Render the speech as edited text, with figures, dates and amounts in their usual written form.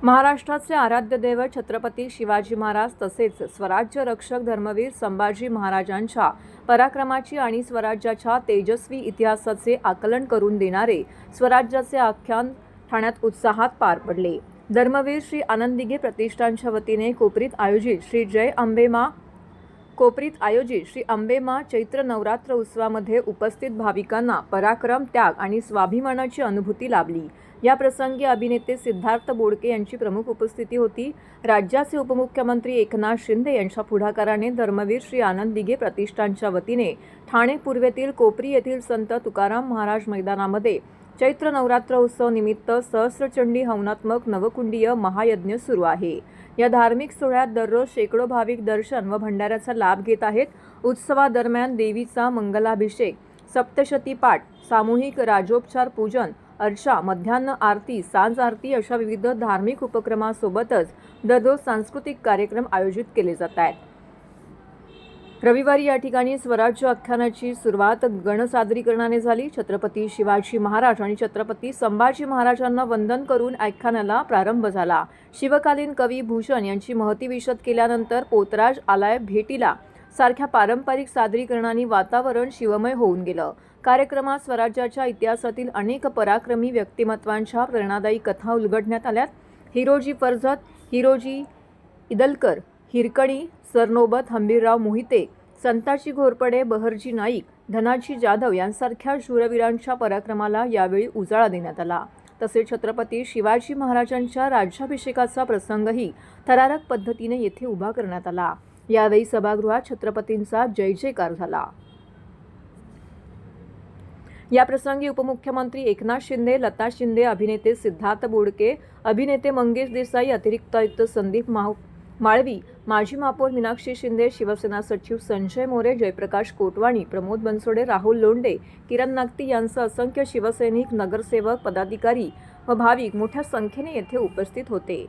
महाराष्ट्राचे आराध्य दैवत छत्रपती शिवाजी महाराज तसेच स्वराज्य रक्षक धर्मवीर संभाजी महाराजांच्या पराक्रमाची आणि स्वराज्याच्या तेजस्वी इतिहासाचे आकलन करून देणारे स्वराज्याचे आख्यान ठाण्यात उत्साहात पार पडले। धर्मवीर श्री आनंद दिघे प्रतिष्ठानच्या वतीने कोपरीत आयोजित श्री अंबेमा चैत्र नवरात्र उत्सवामध्ये उपस्थित भाविकांना पराक्रम, त्याग आणि स्वाभिमानाची अनुभूती लाभली। या प्रसंगी अभिनेते सिद्धार्थ बोडके यांची प्रमुख उपस्थिती होती। राज्याचे उपमुख्यमंत्री एकनाथ शिंदे यांच्या पुढाकाराने धर्मवीर श्री आनंद दिघे प्रतिष्ठानच्या वतीने ठाणे पूर्वेतील कोपरी येथील संत तुकाराम महाराज मैदानामध्ये चैत्र नवरात्र उत्सव निमित्त सहस्त्रचंडी हवनात्मक नवकुंडीय महायज्ञ सुरू आहे। या धार्मिक सोहळ्यात दररोज शेकडो भाविक दर्शन व भंडाऱ्याचा लाभ घेत आहेत। उत्सवादरम्यान देवीचा मंगलाभिषेक, सप्तशती पाठ, सामूहिक राजोपचार पूजन, अर्चा, मध्यान्ह आरती, सांज आरती अशा विविध धार्मिक उपक्रमांसोबतच दररोज सांस्कृतिक कार्यक्रम आयोजित केले जात आहेत। रविवारी या ठिकाणी स्वराज्य आख्यानाची सुरुवात गणसादरीकरणाने झाली। छत्रपती शिवाजी महाराज आणि छत्रपती संभाजी महाराजांना वंदन करून आख्यानाला प्रारंभ झाला। शिवकालीन कवी भूषण यांची महती विशद केल्यानंतर पोतराज आलाय भेटीला सारख्या पारंपरिक सादरीकरणांनी वातावरण शिवमय होऊन गेलं। कार्यक्रमात स्वराज्याच्या इतिहासातील अनेक पराक्रमी व्यक्तिमत्वांच्या प्रेरणादायी कथा उलगडण्यात आल्यात। हिरोजी फर्जत, हिरोजी इदलकर, हिरकणी, सरनोबत हंबीरराव मोहिते, संताजी घोरपडे, बहरजी नाईक, धनाजी जाधव यांसारख्या शूरवीरांच्या पराक्रमाला यावेळी उजाळा देण्यात आला। तसेच छत्रपती शिवाजी महाराजांच्या राज्याभिषेकाचा प्रसंगही थरारक पद्धतीने येथे उभा करण्यात आला। यावेळी सभागृहात छत्रपतींचा जय जयकार झाला। या प्रसंगी उपमुख्यमंत्री एकनाथ शिंदे, लता शिंदे, अभिनेते सिद्धार्थ बोडके, अभिनेते मंगेश देसाई, अतिरिक्त आयुक्त संदीप माळवी, माजी महापौर मीनाक्षी शिंदे, शिवसेना सचिव संजय मोरे, जयप्रकाश कोटवाणी, प्रमोद बनसोडे, राहुल लोंढे, किरण नागती यांसह असंख्य शिवसैनिक, नगरसेवक, पदाधिकारी व भाविक मोठ्या संख्येने येथे उपस्थित होते।